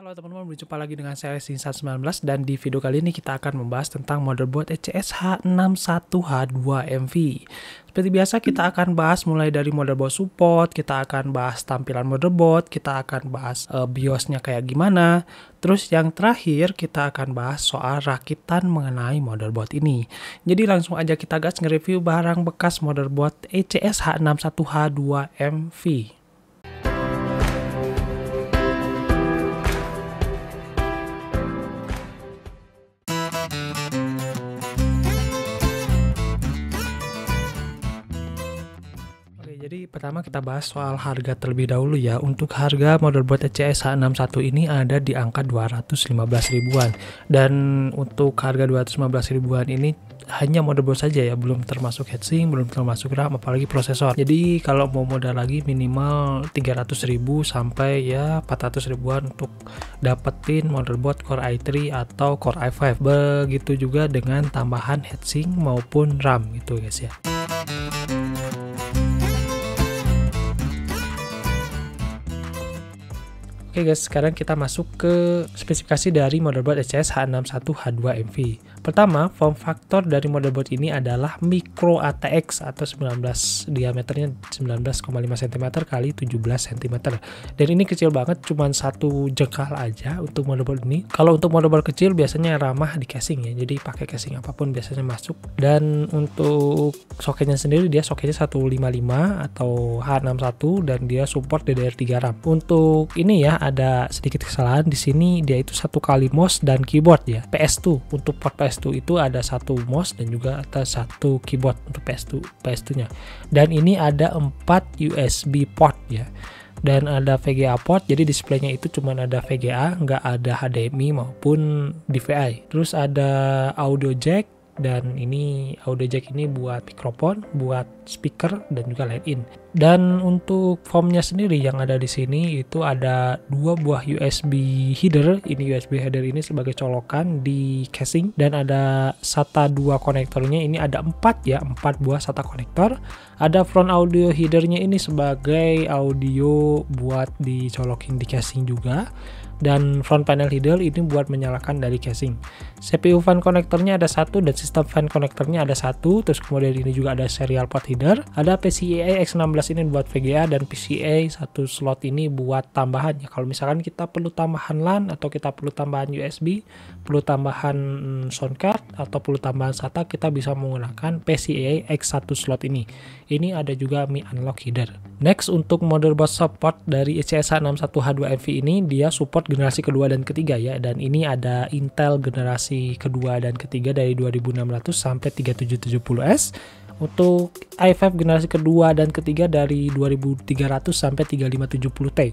Halo teman-teman, berjumpa lagi dengan saya Sinsan19 dan di video kali ini kita akan membahas tentang motherboard ECS H61H2MV. Seperti biasa kita akan bahas mulai dari motherboard support, kita akan bahas tampilan motherboard, kita akan bahas BIOS-nya kayak gimana. Terus yang terakhir kita akan bahas soal rakitan mengenai motherboard ini. Jadi langsung aja kita gas nge-review barang bekas motherboard ECS H61H2MV. Jadi pertama kita bahas soal harga terlebih dahulu ya. Untuk harga motherboard ECS H61 ini ada di angka 215 ribuan. Dan untuk harga 215 ribuan ini hanya motherboard saja ya, belum termasuk heatsink, belum termasuk RAM, apalagi prosesor. Jadi kalau mau modal lagi minimal 300 ribu sampai ya 400 ribuan untuk dapetin motherboard Core i3 atau Core i5. Begitu juga dengan tambahan heatsink maupun RAM gitu guys ya. Oke guys, sekarang kita masuk ke spesifikasi dari motherboard ECS H61H2MV. Pertama, form factor dari motherboard ini adalah micro ATX atau 19 diameternya 19,5 cm kali 17 cm. Dan ini kecil banget, cuman satu jengkal aja untuk motherboard ini. Kalau untuk motherboard kecil biasanya ramah di casing ya, jadi pakai casing apapun biasanya masuk. Dan untuk soketnya sendiri dia soketnya 155 atau H61 dan dia support DDR3 RAM. Untuk ini ya ada sedikit kesalahan di sini, dia itu satu kali mouse dan keyboard ya. PS2 untuk port PS2 itu ada satu mouse dan juga ada satu keyboard untuk PS2 nya. Dan ini ada 4 USB port ya. Dan ada VGA port, jadi displaynya itu cuma ada VGA, nggak ada HDMI maupun DVI. Terus ada audio jack, dan ini audio jack ini buat mikrofon, buat speaker dan juga line in. Dan untuk formnya sendiri yang ada di sini itu ada 2 buah USB header. Ini USB header ini sebagai colokan di casing dan ada SATA 2 konektornya. Ini ada 4 ya, 4 buah SATA konektor. Ada front audio headernya ini sebagai audio buat dicolokin di casing juga. Dan front panel header ini buat menyalakan dari casing. CPU fan konektornya ada 1 dan sistem fan konektornya ada 1. Terus kemudian ini juga ada serial port header. Ada PCIe X16 ini buat VGA dan PCIe 1 slot ini buat tambahan ya. Kalau misalkan kita perlu tambahan LAN atau kita perlu tambahan USB, perlu tambahan sound card atau perlu tambahan SATA, kita bisa menggunakan PCIe X1 slot ini. Ini ada juga Mi Unlock header. Next, untuk motherboard support dari ECS H61H2MV ini dia support generasi kedua dan ketiga ya, dan ini ada Intel generasi kedua dan ketiga dari 2600 sampai 3770S. Untuk i5 generasi kedua dan ketiga dari 2300 sampai 3570T.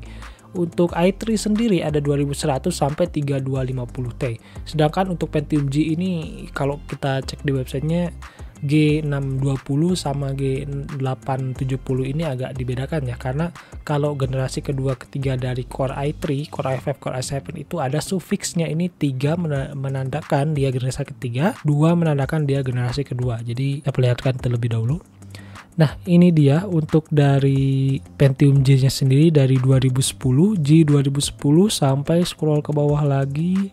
Untuk i3 sendiri ada 2100 sampai 3250T. Sedangkan untuk Pentium G ini kalau kita cek di websitenya G620 sama G870 ini agak dibedakan ya, karena kalau generasi kedua ketiga dari Core i3, Core i5, Core i7 itu ada sufiksnya, ini 3 menandakan dia generasi ketiga, 2 menandakan dia generasi kedua. Jadi kita perlihatkan terlebih dahulu. Nah ini dia untuk dari Pentium G nya sendiri dari 2010, G2010 sampai scroll ke bawah lagi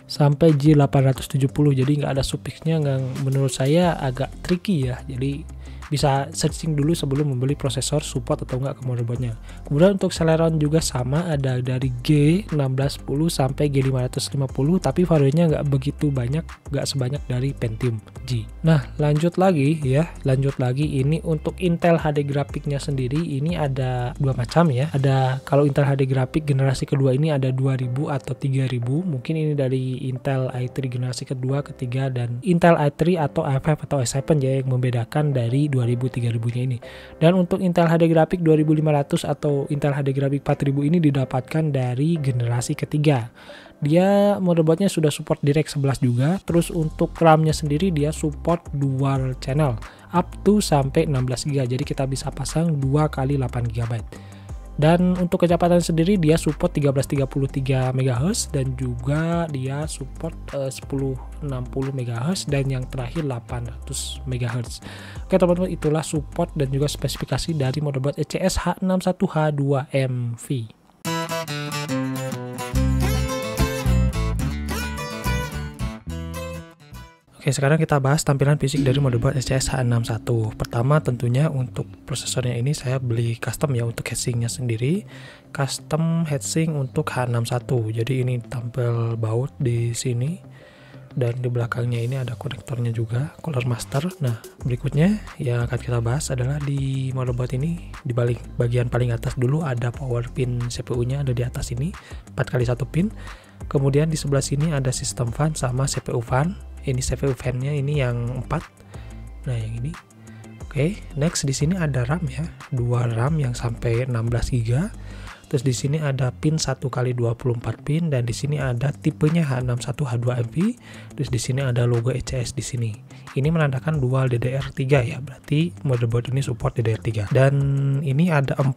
sampai G870, jadi nggak ada sufiksnya, menurut saya agak tricky ya, jadi bisa searching dulu sebelum membeli prosesor support atau enggak ke motherboardnya. Kemudian untuk Celeron juga sama, ada dari G1610 sampai G550, tapi variannya nggak begitu banyak, nggak sebanyak dari Pentium G. Nah lanjut lagi ini untuk Intel HD grafiknya sendiri ini ada 2 macam ya. Ada kalau Intel HD grafik generasi kedua ini ada 2000 atau 3000, mungkin ini dari Intel i3 generasi kedua, ketiga, dan Intel i3 atau i5 atau i7 ya yang membedakan dari 2000-3000 nya ini. Dan untuk Intel HD grafik 2500 atau Intel HD grafik 4000 ini didapatkan dari generasi ketiga. Dia motherboardnya sudah support DirectX 11 juga. Terus untuk RAM-nya sendiri dia support dual channel up to sampai 16 GB. Jadi kita bisa pasang 2 kali 8 GB. Dan untuk kecepatan sendiri dia support 1333 MHz dan juga dia support 1060 MHz dan yang terakhir 800 MHz. Oke teman-teman, itulah support dan juga spesifikasi dari motherboard ECS H61H2MV. Oke, sekarang kita bahas tampilan fisik dari motherboard SCS H61. Pertama tentunya untuk prosesornya ini saya beli custom ya untuk heatsinknya sendiri. Custom heatsink untuk H61. Jadi ini tampil baut di sini dan di belakangnya ini ada konektornya juga, Cooler Master. Nah, berikutnya yang akan kita bahas adalah di motherboard ini di bagian paling atas dulu ada power pin CPU-nya ada di atas ini 4x1 pin. Kemudian di sebelah sini ada sistem fan sama CPU fan. Ini CPU fan-nya ini yang 4. Nah, yang ini. Oke, next di sini ada RAM ya. 2 RAM yang sampai 16 GB. Terus di sini ada pin 1x24 pin dan di sini ada tipenya H61H2MV. Terus di sini ada logo ECS di sini. Ini menandakan dual DDR3 ya. Berarti motherboard ini support DDR3. Dan ini ada 4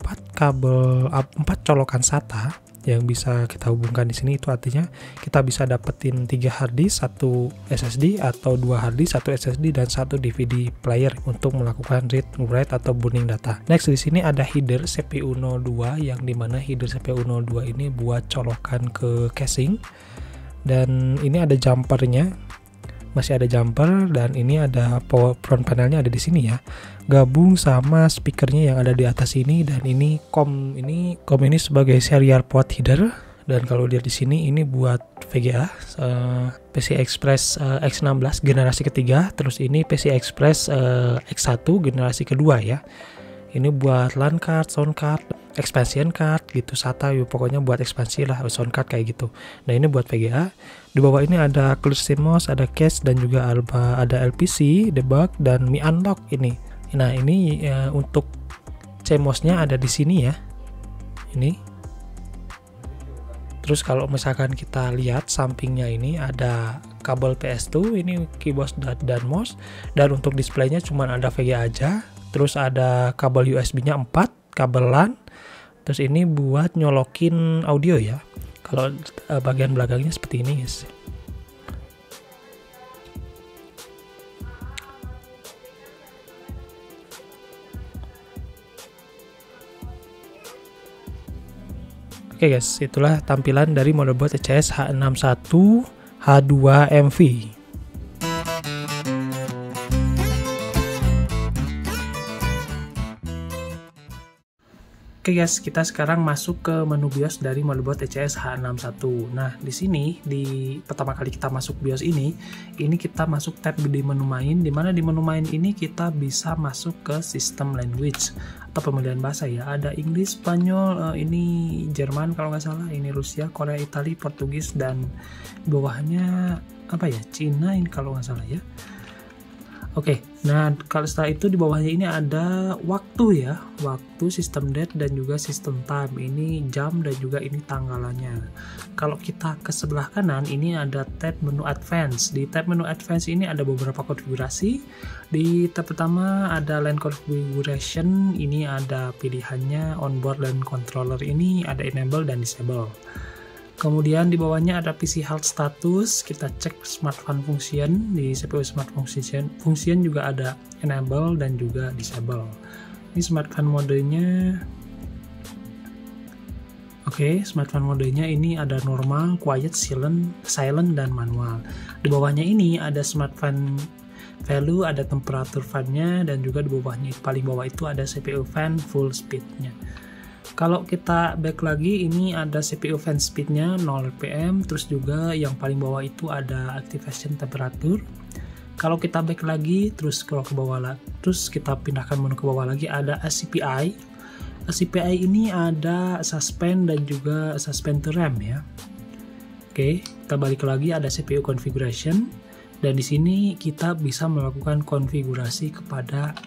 colokan SATA yang bisa kita hubungkan di sini. Itu artinya kita bisa dapetin 3 harddisk, 1 SSD atau 2 harddisk, 1 SSD dan 1 DVD player untuk melakukan read, write atau burning data. Next di sini ada header CPU 02 yang dimana header CPU 02 ini buat colokan ke casing. Dan ini ada jumpernya. Masih ada jumper dan ini ada power front panelnya ada di sini ya. Gabung sama speakernya yang ada di atas ini dan ini COM ini sebagai serial port header dan kalau lihat di sini ini buat VGA PCI Express X16 generasi ketiga, terus ini PCI Express X1 generasi kedua ya. Ini buat LAN card, sound card, expansion card gitu, SATA ya, pokoknya buat ekspansi lah, sound card kayak gitu. Nah, ini buat VGA. Di bawah ini ada clear CMOS, ada cache dan juga ada LPC, debug dan Mi Unlock ini. Nah, ini untuk CMOS-nya ada di sini ya. Ini. Terus kalau misalkan kita lihat sampingnya ini ada kabel PS2, ini keyboard dan mouse, dan untuk displaynya cuma ada VGA aja. Terus ada kabel USB-nya 4, kabel LAN. Terus ini buat nyolokin audio ya. Kalau bagian belakangnya seperti ini guys. Oke guys, itulah tampilan dari motherboard ECS H61H2MV. Oke guys, kita sekarang masuk ke menu BIOS dari motherboard ECS H61. Nah, di sini di pertama kali kita masuk BIOS ini kita masuk tab di menu main, di mana di menu main ini kita bisa masuk ke system language atau pemilihan bahasa ya. Ada Inggris, Spanyol, ini Jerman kalau nggak salah, ini Rusia, Korea, Italia, Portugis dan bawahnya apa ya? Cina ini kalau nggak salah ya. Oke, nah kalau setelah itu di bawahnya ini ada waktu ya, waktu, system date dan juga system time. Ini jam dan juga ini tanggalannya. Kalau kita ke sebelah kanan ini ada tab menu advance. Di tab menu advance ini ada beberapa konfigurasi. Di tab pertama ada line configuration, ini ada pilihannya onboard dan controller, ini ada enable dan disable. Kemudian di bawahnya ada PC health status, kita cek smart fan function, di CPU smart function juga ada enable dan juga disable. Ini smart fan modenya. Oke, smart fan modenya ini ada normal, quiet, silent dan manual. Di bawahnya ini ada smart fan value, ada temperatur fan-nya dan juga di bawahnya paling bawah itu ada CPU fan full speed-nya. Kalau kita back lagi, ini ada CPU fan speed-nya 0 rpm, terus juga yang paling bawah itu ada activation temperatur. Kalau kita back lagi, terus scroll ke bawah lagi, terus kita pindahkan menu ke bawah lagi, ada CPI. CPI ini ada suspend dan juga suspend to RAM ya. Oke, kita balik lagi, ada CPU configuration dan di sini kita bisa melakukan konfigurasi kepada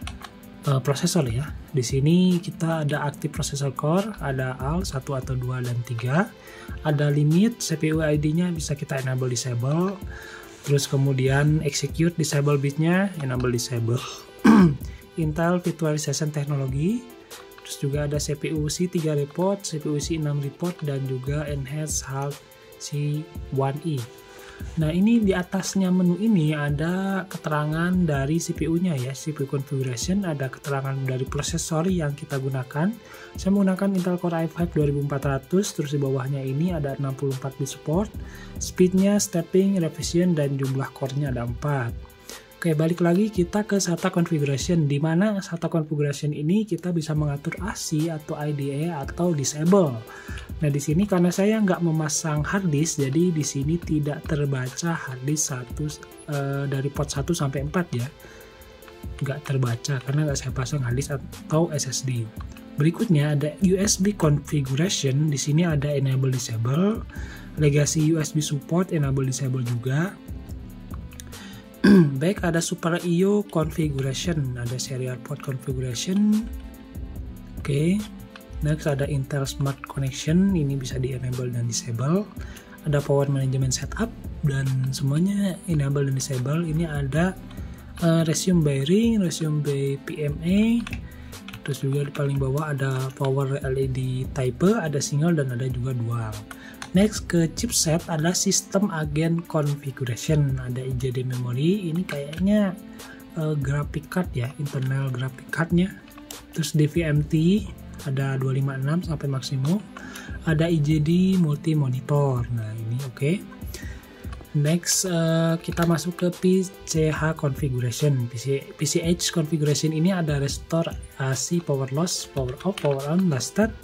prosesor ya. Di sini kita ada active processor core, ada ALT 1 atau 2 dan 3. Ada limit CPU ID-nya bisa kita enable disable. Terus kemudian execute disable bitnya, enable disable. Intel virtualization technology. Terus juga ada CPU C3 report, CPU C6 report dan juga enhanced HAL C1E. Nah, ini di atasnya menu ini ada keterangan dari CPU-nya ya, CPU configuration, ada keterangan dari prosesor yang kita gunakan. Saya menggunakan Intel Core i5 2400, terus di bawahnya ini ada 64 bit support, speed-nya, stepping, revision, dan jumlah core-nya ada 4. Oke, balik lagi kita ke SATA configuration, di mana SATA configuration ini kita bisa mengatur ASI atau IDE atau disable. Nah, di sini karena saya nggak memasang harddisk, jadi di sini tidak terbaca harddisk dari port 1 sampai 4 ya. Nggak terbaca karena nggak saya pasang harddisk atau SSD. Berikutnya ada USB configuration, di sini ada enable disable, legacy USB support enable disable juga. Baik, ada Super I/O configuration, ada serial port configuration. Oke. Next ada Intel Smart Connection, ini bisa di enable dan disable. Ada power management setup dan semuanya enable dan disable. Ini ada resume by ring, resume by PMA. Terus juga di paling bawah ada power LED type, ada single dan ada juga dual. Next ke chipset ada system agent configuration, ada IGD memory, ini kayaknya graphic card ya, internal graphic cardnya. Terus DVMT ada 256 sampai maksimum, ada IGD multi monitor. Nah ini oke. Next kita masuk ke PCH configuration. PCH configuration ini ada restore AC, power loss, power off, power on, last start.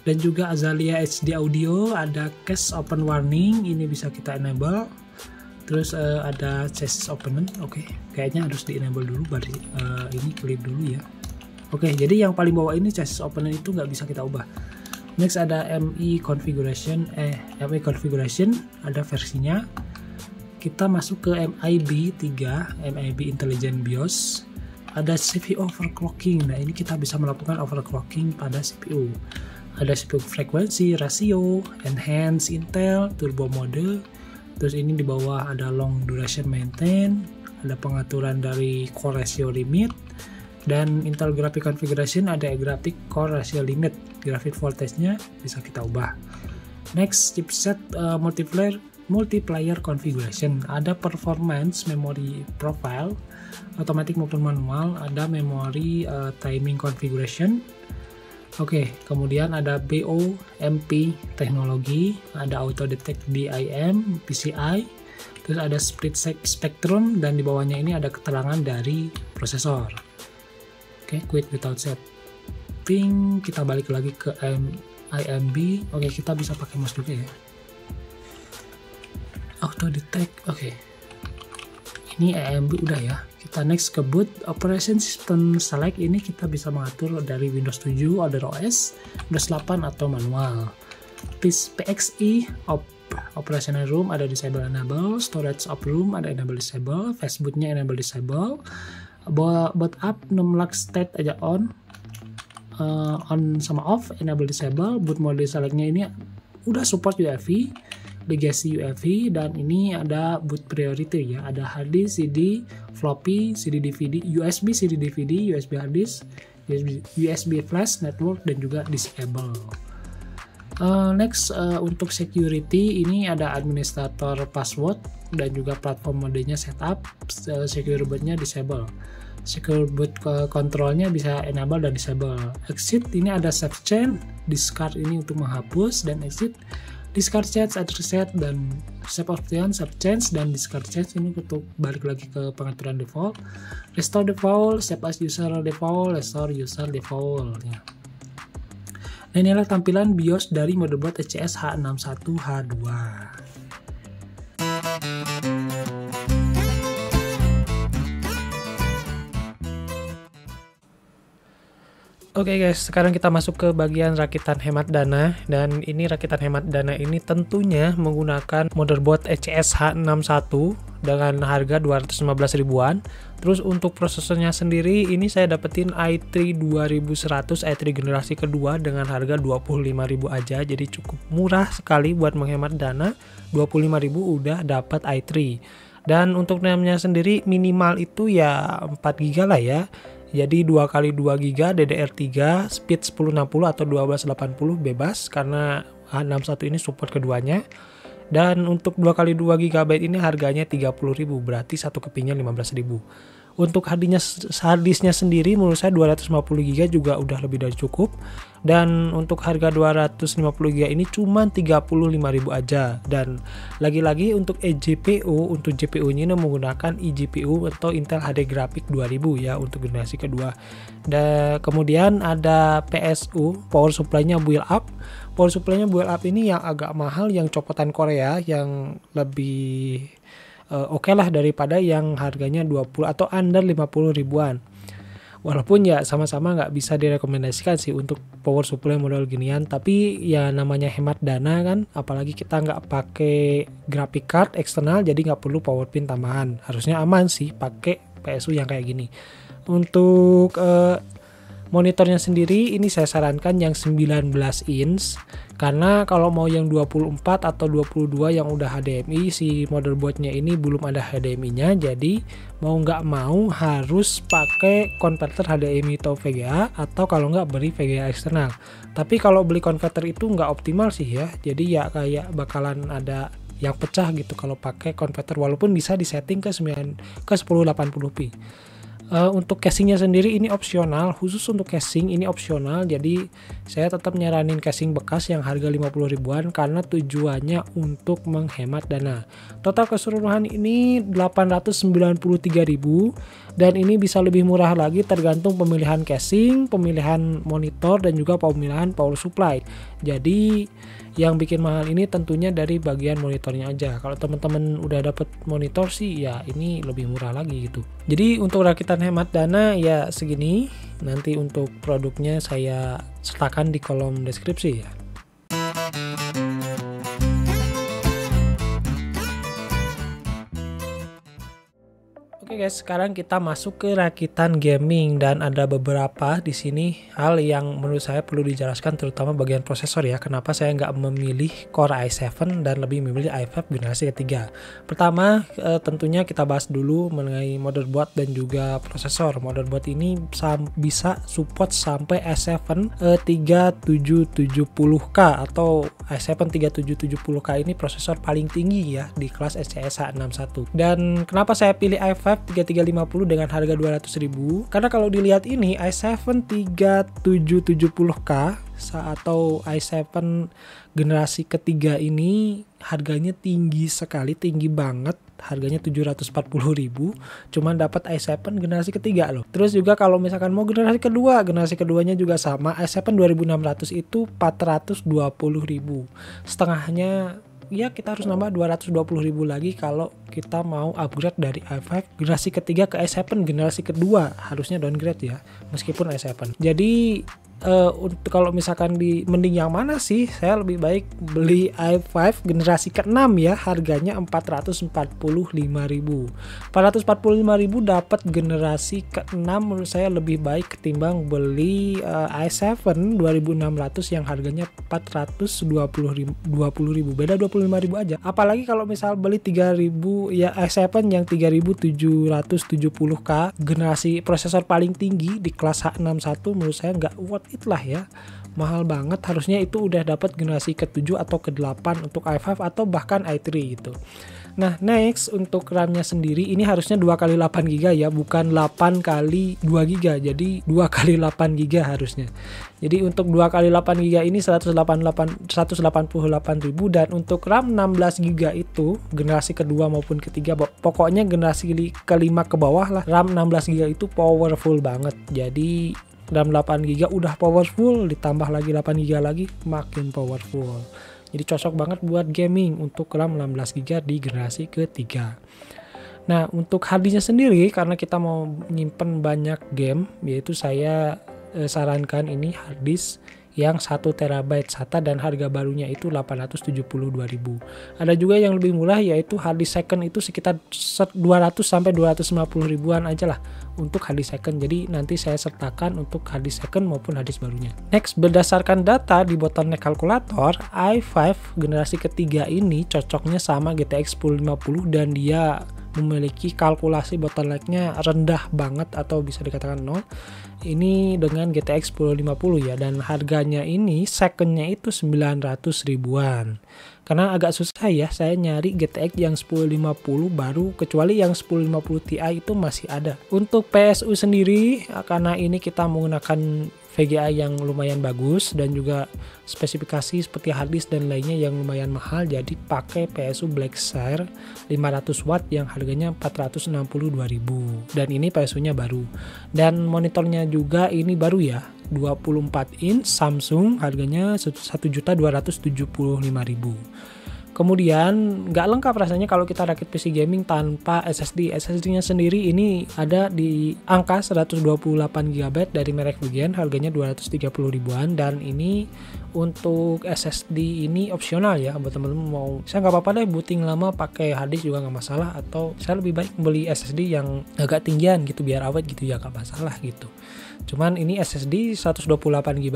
Dan juga Azalea HD audio, ada cache open warning, ini bisa kita enable. Terus ada chassis opening, oke. Kayaknya harus di enable dulu, baru ini clear dulu ya. Oke, jadi yang paling bawah ini chassis opening itu nggak bisa kita ubah. Next ada MI configuration, ada versinya. Kita masuk ke MIB 3, MIB Intelligent BIOS. Ada CPU overclocking, nah ini kita bisa melakukan overclocking pada CPU. Ada CPU frekuensi, rasio, enhance, Intel, turbo mode. Terus ini di bawah ada long duration maintain, ada pengaturan dari core ratio limit, dan Intel graphic configuration ada graphic core ratio limit, graphic voltage-nya bisa kita ubah. Next chipset multiplayer configuration, ada performance memory profile, automatic maupun manual, ada memory timing configuration. Oke, kemudian ada BOMP teknologi, ada auto detect DIM, PCI, terus ada split spectrum, dan di bawahnya ini ada keterangan dari prosesor. Oke, quit without setting. Kita balik lagi ke IMB. Oke, kita bisa pakai mouse juga ya. Auto detect, oke. Ini IMB udah ya. Kita next ke boot operation system select, ini kita bisa mengatur dari Windows 7, Other OS, Windows 8 atau manual. PXE operational room ada disable enable, storage of room ada enable disable, fastbootnya enable disable, boot up numlock state aja on sama off enable disable, boot mode selectnya ini udah support UEFI, legacy UEFI, dan ini ada boot priority ya, ada hard disk, CD, floppy, CD DVD, USB CD DVD, USB hard disk, USB flash, network, dan juga disable. Next untuk security ini ada administrator password dan juga platform modenya setup, secure bootnya disable, secure boot controlnya bisa enable dan disable. Exit ini ada save change, discard ini untuk menghapus, dan exit discard change, add reset, dan save option, save change, dan discard change ini untuk balik lagi ke pengaturan default, restore default, save as user default, restore user default ya. Nah, inilah tampilan BIOS dari motherboard HCS H61H2. Oke guys, sekarang kita masuk ke bagian rakitan hemat dana, dan ini rakitan hemat dana ini tentunya menggunakan motherboard HCS H61 dengan harga 215 ribuan. Terus untuk prosesornya sendiri ini saya dapetin i3 2100 i3 generasi kedua dengan harga 25.000 aja, jadi cukup murah sekali buat menghemat dana. 25.000 udah dapat i3. Dan untuk RAM-nya sendiri minimal itu ya 4 GB lah ya. Jadi 2x2 GB DDR3 speed 1060 atau 1280 bebas karena H61 ini support keduanya. Dan untuk 2x2 GB ini harganya 30.000, berarti satu kepingnya 15.000. Untuk harddisknya sendiri menurut saya 250 GB juga udah lebih dari cukup. Dan untuk harga 250 GB ini cuma 35.000 aja. Dan lagi-lagi untuk eGPU, untuk GPU-nya ini menggunakan eGPU atau Intel HD Graphic 2000 ya untuk generasi kedua. Dan kemudian ada PSU, power supply-nya build up. Power supply-nya build up ini yang agak mahal, yang copotan Korea, yang lebih oke lah daripada yang harganya 20 atau under 50 ribuan. Walaupun ya sama-sama nggak bisa direkomendasikan sih untuk power supply model ginian, tapi ya namanya hemat dana kan, apalagi kita nggak pakai graphic card eksternal, jadi nggak perlu power pin tambahan. Harusnya aman sih pakai PSU yang kayak gini. Untuk monitornya sendiri ini saya sarankan yang 19 inch, karena kalau mau yang 24 atau 22 yang udah HDMI, si motherboardnya ini belum ada HDMI-nya, jadi mau nggak mau harus pakai konverter HDMI atau VGA, atau kalau nggak beli VGA eksternal. Tapi kalau beli konverter itu nggak optimal sih ya, jadi ya kayak bakalan ada yang pecah gitu kalau pakai konverter, walaupun bisa disetting ke 1080p. Untuk casingnya sendiri ini opsional, khusus untuk casing ini opsional, jadi saya tetap nyaranin casing bekas yang harga 50 ribuan karena tujuannya untuk menghemat dana. Total keseluruhan ini 893.000, dan ini bisa lebih murah lagi tergantung pemilihan casing, pemilihan monitor, dan juga pemilihan power supply. Jadi yang bikin mahal ini tentunya dari bagian monitornya aja. Kalau teman-teman udah dapet monitor sih ya ini lebih murah lagi gitu. Jadi untuk rakitan hemat dana ya segini. Nanti untuk produknya saya sertakan di kolom deskripsi ya. Oke guys, sekarang kita masuk ke rakitan gaming, dan ada beberapa di sini hal yang menurut saya perlu dijelaskan, terutama bagian prosesor ya. Kenapa saya nggak memilih Core i7 dan lebih memilih i5 generasi ketiga? Pertama, tentunya kita bahas dulu mengenai motherboard dan juga prosesor. Motherboard ini bisa support sampai i7 3770K atau i7 3770K ini prosesor paling tinggi ya di kelas SCS H61. Dan kenapa saya pilih i5 3350 dengan harga 200.000? Karena kalau dilihat ini i7 3770K atau i7 generasi ketiga ini harganya tinggi sekali, tinggi banget. Harganya 740.000, cuman dapat i7 generasi ketiga loh. Terus juga kalau misalkan mau generasi kedua, generasi keduanya juga sama, i7 2600 itu 420.000. Setengahnya ya kita harus nambah 220.000 lagi kalau kita mau upgrade dari i5 generasi ketiga ke i7 generasi kedua. Harusnya downgrade ya, meskipun i7. Jadi untuk kalau misalkan mending yang mana sih? Saya lebih baik beli i5 generasi ke-6 ya, harganya 445.000. 445.000 dapat generasi ke-6 menurut saya lebih baik ketimbang beli i7 2600 yang harganya 420.000. Beda 25.000 aja. Apalagi kalau misal beli 3.000 ya, i7 yang 3770K generasi prosesor paling tinggi di kelas H61 menurut saya nggak worth it lah ya, mahal banget. Harusnya itu udah dapat generasi ke-7 atau ke-8 untuk i5 atau bahkan i3 gitu. Nah, next untuk RAM-nya sendiri ini harusnya 2x8GB ya, bukan 8x2GB. Jadi 2x8GB harusnya. Jadi untuk 2x8GB ini 188.000, dan untuk RAM 16GB itu generasi kedua maupun ketiga, pokoknya generasi kelima ke bawah lah, RAM 16GB itu powerful banget. Jadi RAM 8GB udah powerful, ditambah lagi 8GB lagi makin powerful. Jadi cocok banget buat gaming untuk RAM 16GB di generasi ketiga. Nah, untuk harddisknya sendiri karena kita mau nyimpen banyak game, yaitu saya sarankan ini harddisk yang 1 TB SATA dan harga barunya itu 872.000. Ada juga yang lebih murah yaitu harddisk second itu sekitar 200 sampai 250 ribuan aja lah untuk harddisk second. Jadi nanti saya sertakan untuk harddisk second maupun harddisk barunya. Next, berdasarkan data di bottleneck kalkulator, i5 generasi ketiga ini cocoknya sama GTX 1050 dan dia memiliki kalkulasi bottlenecknya rendah banget atau bisa dikatakan 0. Ini dengan GTX 1050 ya, dan harganya ini secondnya itu 900 ribuan. Karena agak susah ya saya nyari GTX yang 1050 baru, kecuali yang 1050 Ti itu masih ada. Untuk PSU sendiri, karena ini kita menggunakan VGA yang lumayan bagus dan juga spesifikasi seperti harddisk dan lainnya yang lumayan mahal, jadi pakai PSU Blackshire 500 watt yang harganya 462.000, dan ini PSU-nya baru. Dan monitornya juga ini baru ya, 24 inch Samsung, harganya 1.275.000. Kemudian nggak lengkap rasanya kalau kita rakit PC gaming tanpa SSD. SSD-nya sendiri ini ada di angka 128 GB dari merek Fujian, harganya 230 ribuan, dan ini untuk SSD ini opsional ya buat teman-teman mau. Saya nggak apa-apa deh booting lama pakai harddisk juga nggak masalah, atau saya lebih baik beli SSD yang agak tinggian gitu biar awet gitu ya, nggak masalah gitu. Cuman ini SSD 128 GB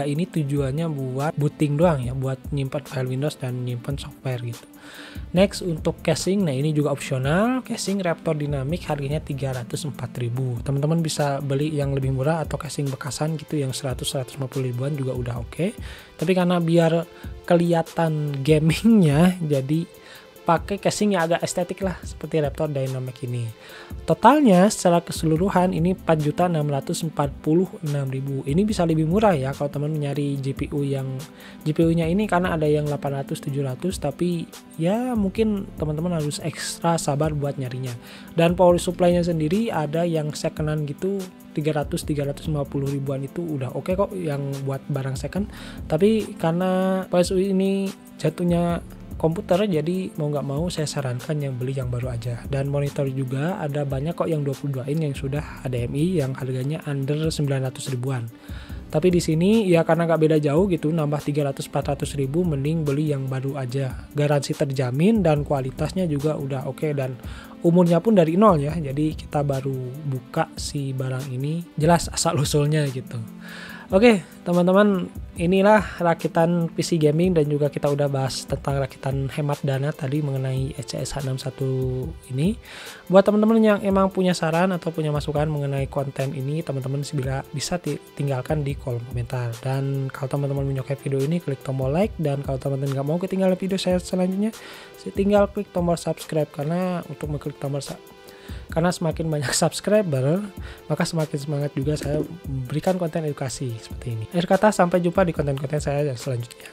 ini tujuannya buat booting doang ya, buat nyimpan file Windows dan nyimpan software gitu. Next untuk casing, nah ini juga opsional, casing Raptor Dynamic, harganya 304.000. Teman-teman bisa beli yang lebih murah atau casing bekasan gitu yang 100-150 ribuan juga udah oke. Tapi karena biar kelihatan gamingnya, jadi pakai casing yang agak estetik lah seperti Raptor Dynamic ini. Totalnya secara keseluruhan ini 4.646.000. Ini bisa lebih murah ya kalau teman nyari GPU-nya ini, karena ada yang 800 700, tapi ya mungkin teman-teman harus ekstra sabar buat nyarinya. Dan power supply-nya sendiri ada yang secondan gitu 300-350 ribuan, itu udah oke kok yang buat barang second. Tapi karena PSU ini jatuhnya komputer, jadi mau nggak mau saya sarankan yang beli yang baru aja. Dan monitor juga ada banyak kok yang 22 in yang sudah HDMI yang harganya under 900 ribuan. Tapi di sini ya karena nggak beda jauh gitu, nambah 300-400 ribu, mending beli yang baru aja. Garansi terjamin dan kualitasnya juga udah oke, dan umurnya pun dari nol ya. Jadi kita baru buka si barang ini, jelas asal usulnya gitu. Oke teman-teman, inilah rakitan PC gaming, dan juga kita udah bahas tentang rakitan hemat dana tadi mengenai ECS H61 ini. Buat teman-teman yang emang punya saran atau punya masukan mengenai konten ini, teman-teman bisa tinggalkan di kolom komentar. Dan kalau teman-teman menyukai video ini, klik tombol like, dan kalau teman-teman nggak mau ketinggalan video saya selanjutnya, tinggal klik tombol subscribe, karena untuk mengklik tombol karena semakin banyak subscriber, maka semakin semangat juga saya memberikan konten edukasi seperti ini. Akhir kata, sampai jumpa di konten-konten saya yang selanjutnya.